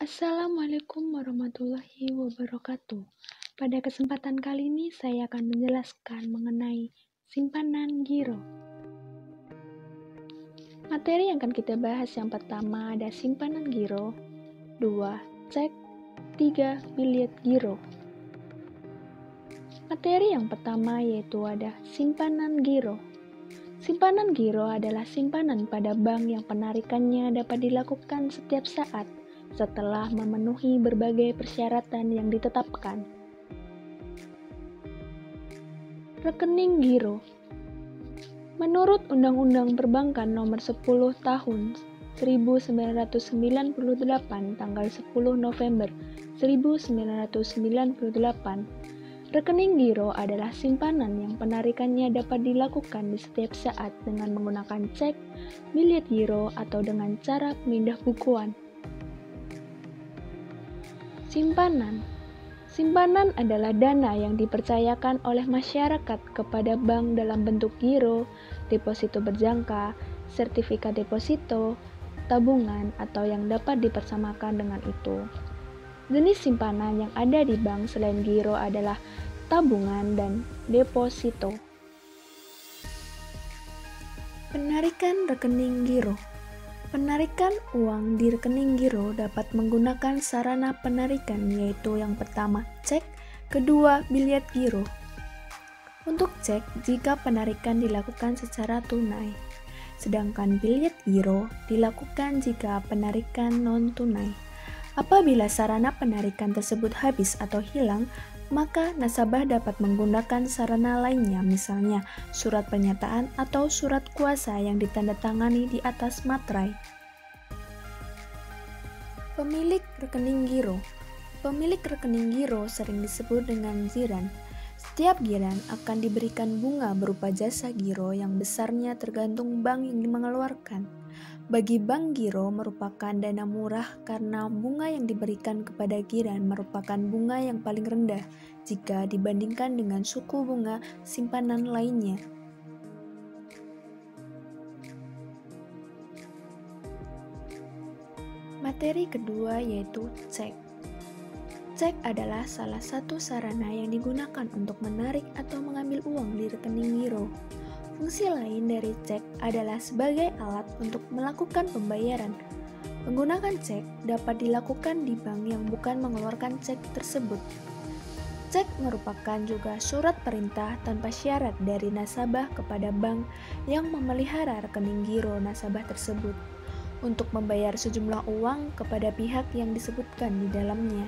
Assalamualaikum warahmatullahi wabarakatuh. Pada kesempatan kali ini saya akan menjelaskan mengenai simpanan giro. Materi yang akan kita bahas yang pertama ada simpanan giro, 2. Cek, 3. Biliet giro. Materi yang pertama yaitu ada simpanan giro. Simpanan giro adalah simpanan pada bank yang penarikannya dapat dilakukan setiap saat setelah memenuhi berbagai persyaratan yang ditetapkan. Rekening giro. Menurut Undang-Undang Perbankan Nomor 10 Tahun 1998 tanggal 10 November 1998, rekening giro adalah simpanan yang penarikannya dapat dilakukan di setiap saat dengan menggunakan cek, biliet giro, atau dengan cara pemindah bukuan. Simpanan. Simpanan adalah dana yang dipercayakan oleh masyarakat kepada bank dalam bentuk giro, deposito berjangka, sertifikat deposito, tabungan, atau yang dapat dipersamakan dengan itu. Jenis simpanan yang ada di bank selain giro adalah tabungan dan deposito. Penarikan rekening giro. Penarikan uang di rekening giro dapat menggunakan sarana penarikan yaitu yang pertama cek, kedua biliet giro. Untuk cek jika penarikan dilakukan secara tunai, sedangkan biliet giro dilakukan jika penarikan non-tunai. Apabila sarana penarikan tersebut habis atau hilang, maka nasabah dapat menggunakan sarana lainnya, misalnya surat pernyataan atau surat kuasa yang ditandatangani di atas materai. Pemilik rekening giro. Pemilik rekening giro sering disebut dengan ziran. Setiap giran akan diberikan bunga berupa jasa giro yang besarnya tergantung bank yang mengeluarkan. Bagi bank giro merupakan dana murah karena bunga yang diberikan kepada giran merupakan bunga yang paling rendah jika dibandingkan dengan suku bunga simpanan lainnya. Materi kedua yaitu cek. Cek adalah salah satu sarana yang digunakan untuk menarik atau mengambil uang di rekening giro. Fungsi lain dari cek adalah sebagai alat untuk melakukan pembayaran. Menggunakan cek dapat dilakukan di bank yang bukan mengeluarkan cek tersebut. Cek merupakan juga surat perintah tanpa syarat dari nasabah kepada bank yang memelihara rekening giro nasabah tersebut untuk membayar sejumlah uang kepada pihak yang disebutkan di dalamnya.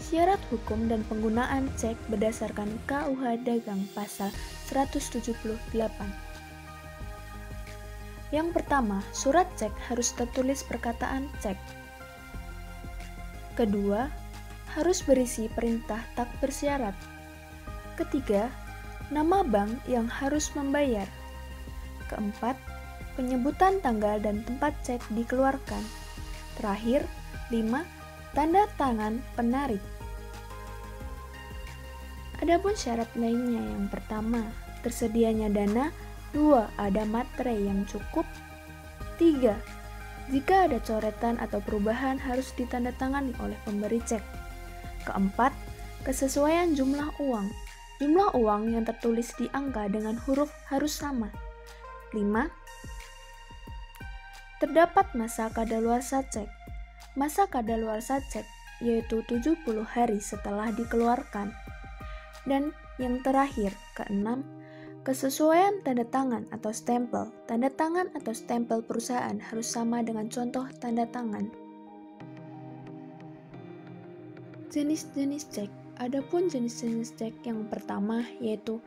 Syarat hukum dan penggunaan cek berdasarkan KUH Dagang Pasal 178. Yang pertama, surat cek harus tertulis perkataan cek. Kedua, harus berisi perintah tak bersyarat. Ketiga, nama bank yang harus membayar. Keempat, penyebutan tanggal dan tempat cek dikeluarkan. Terakhir, 5. Tanda tangan penarik. Adapun syarat lainnya yang pertama, tersedianya dana. 2. Ada materai yang cukup. 3. Jika ada coretan atau perubahan harus ditandatangani oleh pemberi cek. Keempat, kesesuaian jumlah uang. Jumlah uang yang tertulis di angka dengan huruf harus sama. 5. Terdapat masa kadaluarsa cek. Masa kadaluarsa cek yaitu 70 hari setelah dikeluarkan. Dan yang terakhir, keenam, kesesuaian tanda tangan atau stempel. Tanda tangan atau stempel perusahaan harus sama dengan contoh tanda tangan. Jenis-jenis cek. Adapun jenis-jenis cek yang pertama yaitu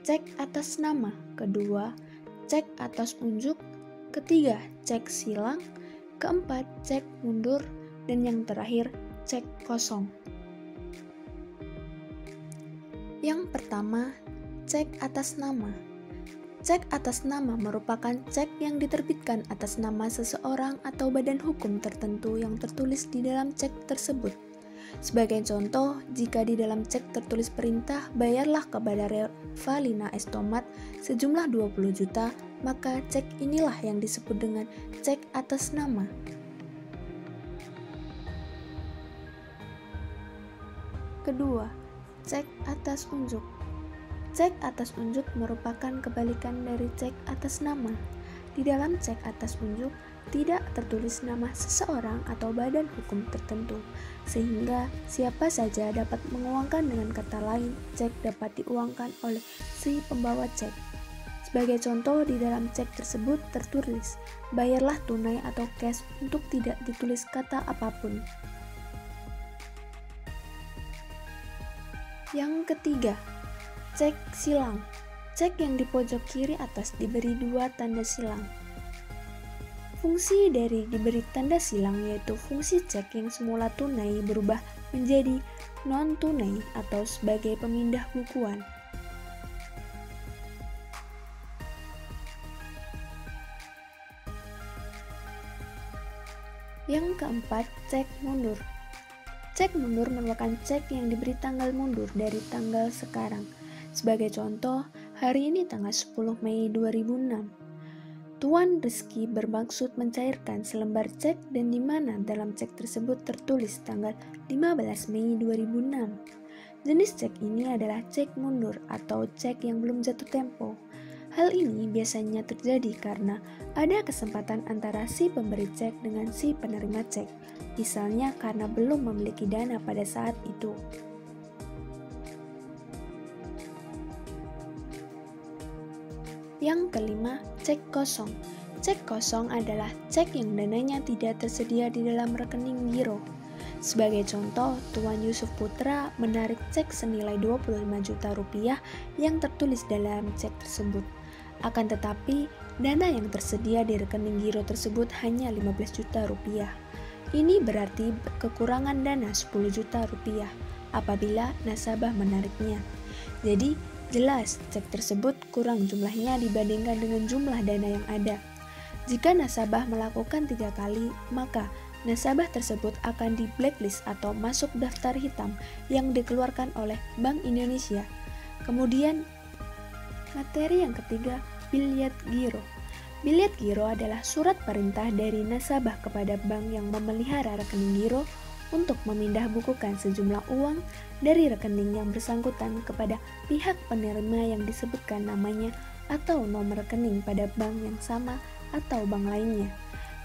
cek atas nama, kedua, cek atas unjuk, ketiga, cek silang, keempat, cek mundur, dan yang terakhir, cek kosong. Yang pertama, cek atas nama. Cek atas nama merupakan cek yang diterbitkan atas nama seseorang atau badan hukum tertentu yang tertulis di dalam cek tersebut. Sebagai contoh, jika di dalam cek tertulis perintah, bayarlah kepada Revalina S. Tomat sejumlah 20 juta, maka cek inilah yang disebut dengan cek atas nama. Kedua, cek atas unjuk. Cek atas unjuk merupakan kebalikan dari cek atas nama. Di dalam cek atas unjuk tidak tertulis nama seseorang atau badan hukum tertentu, sehingga siapa saja dapat menguangkan. Dengan kata lain, cek dapat diuangkan oleh si pembawa cek. Sebagai contoh, di dalam cek tersebut tertulis, bayarlah tunai atau cash untuk tidak ditulis kata apapun. Yang ketiga, cek silang. Cek yang di pojok kiri atas diberi 2 tanda silang. Fungsi dari diberi tanda silang yaitu fungsi cek yang semula tunai berubah menjadi non-tunai atau sebagai pemindah bukuan. Yang keempat, cek mundur. Cek mundur merupakan cek yang diberi tanggal mundur dari tanggal sekarang. Sebagai contoh, hari ini tanggal 10 Mei 2006. Tuan Rizky bermaksud mencairkan selembar cek dan di mana dalam cek tersebut tertulis tanggal 15 Mei 2006. Jenis cek ini adalah cek mundur atau cek yang belum jatuh tempo. Hal ini biasanya terjadi karena ada kesempatan antara si pemberi cek dengan si penerima cek, misalnya karena belum memiliki dana pada saat itu. Yang kelima, cek kosong. Cek kosong adalah cek yang dananya tidak tersedia di dalam rekening giro. Sebagai contoh, Tuan Yusuf Putra menarik cek senilai 25 juta rupiah yang tertulis dalam cek tersebut. Akan tetapi, dana yang tersedia di rekening giro tersebut hanya 15 juta rupiah. Ini berarti kekurangan dana 10 juta rupiah apabila nasabah menariknya. Jadi, jelas, cek tersebut kurang jumlahnya dibandingkan dengan jumlah dana yang ada. Jika nasabah melakukan 3 kali, maka nasabah tersebut akan di blacklist atau masuk daftar hitam yang dikeluarkan oleh Bank Indonesia. Kemudian, materi yang ketiga, bilyet giro. Bilyet giro adalah surat perintah dari nasabah kepada bank yang memelihara rekening giro untuk memindah bukukan sejumlah uang dari rekening yang bersangkutan kepada pihak penerima yang disebutkan namanya atau nomor rekening pada bank yang sama atau bank lainnya.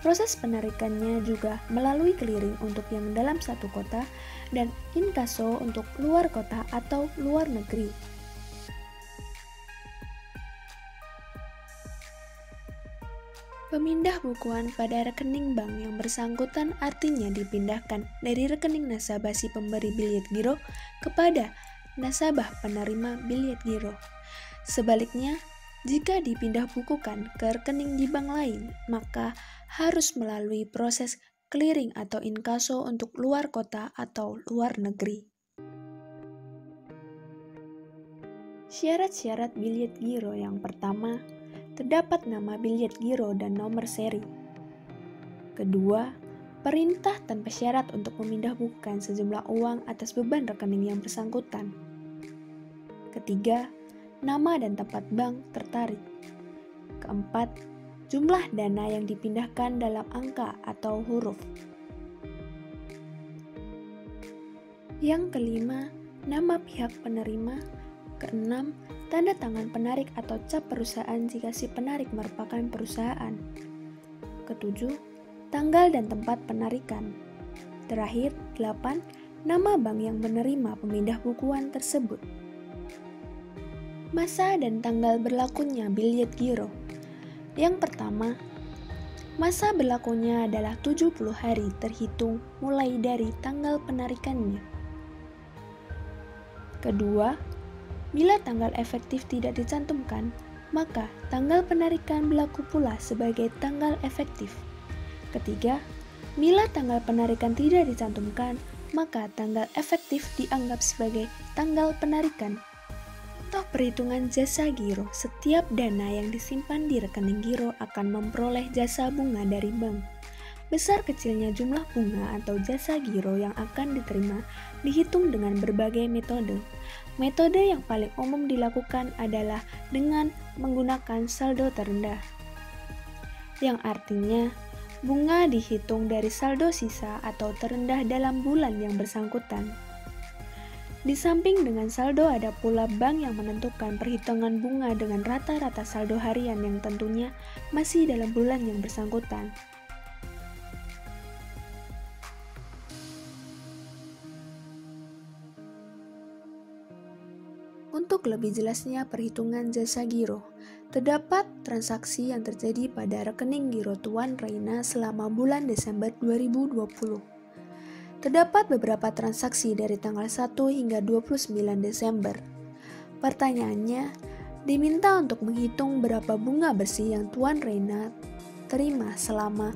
Proses penarikannya juga melalui clearing untuk yang dalam satu kota dan inkaso untuk luar kota atau luar negeri. Pemindah bukuan pada rekening bank yang bersangkutan artinya dipindahkan dari rekening nasabah si pemberi bilyet giro kepada nasabah penerima bilyet giro. Sebaliknya, jika dipindah bukukan ke rekening di bank lain, maka harus melalui proses clearing atau inkaso untuk luar kota atau luar negeri. Syarat-syarat bilyet giro yang pertama, terdapat nama bilyet giro dan nomor seri. Kedua, perintah tanpa syarat untuk memindah bukukan sejumlah uang atas beban rekening yang bersangkutan. Ketiga, nama dan tempat bank tertarik. Keempat, jumlah dana yang dipindahkan dalam angka atau huruf. Yang kelima, nama pihak penerima. Keenam, tanda tangan penarik atau cap perusahaan jika si penarik merupakan perusahaan. Ketujuh, tanggal dan tempat penarikan. Terakhir, 8, nama bank yang menerima pemindah bukuan tersebut. Masa dan tanggal berlakunya bilyet giro. Yang pertama, masa berlakunya adalah 70 hari terhitung mulai dari tanggal penarikannya. Kedua, bila tanggal efektif tidak dicantumkan, maka tanggal penarikan berlaku pula sebagai tanggal efektif. Ketiga, bila tanggal penarikan tidak dicantumkan, maka tanggal efektif dianggap sebagai tanggal penarikan. Untuk perhitungan jasa giro, setiap dana yang disimpan di rekening giro akan memperoleh jasa bunga dari bank. Besar kecilnya jumlah bunga atau jasa giro yang akan diterima dihitung dengan berbagai metode. Metode yang paling umum dilakukan adalah dengan menggunakan saldo terendah, yang artinya bunga dihitung dari saldo sisa atau terendah dalam bulan yang bersangkutan. Di samping dengan saldo ada pula bank yang menentukan perhitungan bunga dengan rata-rata saldo harian yang tentunya masih dalam bulan yang bersangkutan. Untuk lebih jelasnya perhitungan jasa giro, terdapat transaksi yang terjadi pada rekening giro Tuan Reina selama bulan Desember 2020. Terdapat beberapa transaksi dari tanggal 1 hingga 29 Desember. Pertanyaannya, diminta untuk menghitung berapa bunga bersih yang Tuan Reina terima selama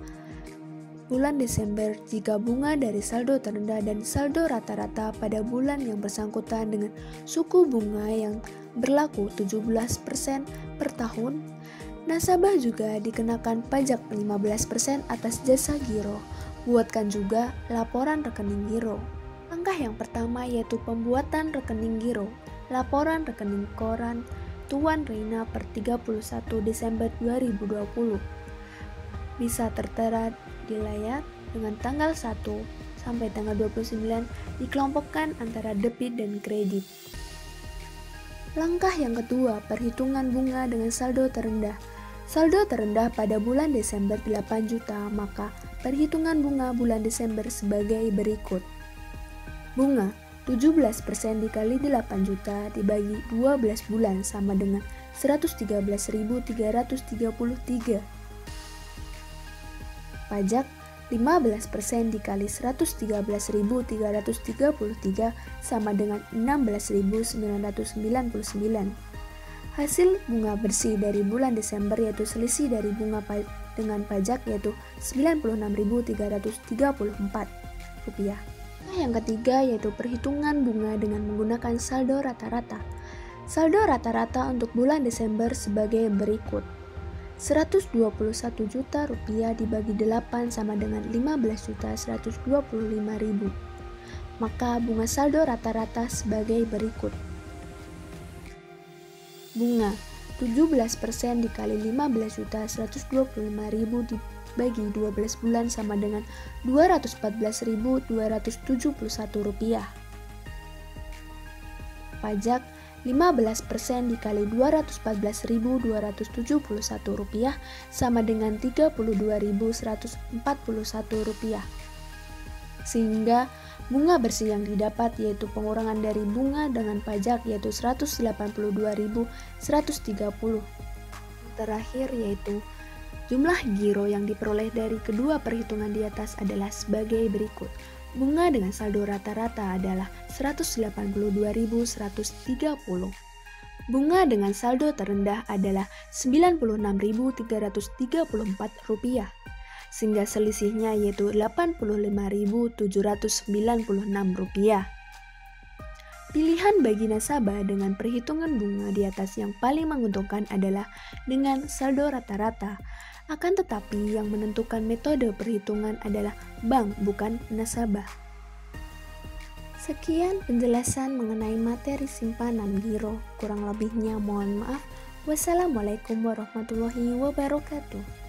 bulan Desember jika bunga dari saldo terendah dan saldo rata-rata pada bulan yang bersangkutan dengan suku bunga yang berlaku 17% per tahun. Nasabah juga dikenakan pajak 15% atas jasa giro. Buatkan juga laporan rekening giro. Langkah yang pertama yaitu pembuatan rekening giro. Laporan rekening koran Tuan Reina per 31 Desember 2020 bisa tertera di layar dengan tanggal 1 sampai tanggal 29 dikelompokkan antara debit dan kredit. Langkah yang kedua, perhitungan bunga dengan saldo terendah. Saldo terendah pada bulan Desember 8 juta, maka perhitungan bunga bulan Desember sebagai berikut. Bunga 17% dikali 8 juta dibagi 12 bulan sama dengan 113.333. Pajak 15% dikali 113.333 sama dengan 16.999. Hasil bunga bersih dari bulan Desember yaitu selisih dari bunga dengan pajak yaitu Rp96.334. Yang ketiga yaitu perhitungan bunga dengan menggunakan saldo rata-rata. Saldo rata-rata untuk bulan Desember sebagai berikut. Rp121 juta dibagi 8 sama dengan 15.125.000. Maka bunga saldo rata-rata sebagai berikut. Bunga 17% dikali 15.125.000 dibagi 12 bulan sama dengan Rp214.271. Pajak 15% dikali Rp214.271 sama dengan Rp32.141. Sehingga bunga bersih yang didapat yaitu pengurangan dari bunga dengan pajak yaitu Rp182.130. Terakhir yaitu jumlah giro yang diperoleh dari kedua perhitungan di atas adalah sebagai berikut. Bunga dengan saldo rata-rata adalah Rp182.130. Bunga dengan saldo terendah adalah Rp96.334, sehingga selisihnya yaitu Rp85.796. Pilihan bagi nasabah dengan perhitungan bunga di atas yang paling menguntungkan adalah dengan saldo rata-rata. Akan tetapi yang menentukan metode perhitungan adalah bank, bukan nasabah. Sekian penjelasan mengenai materi simpanan giro. Kurang lebihnya mohon maaf. Wassalamualaikum warahmatullahi wabarakatuh.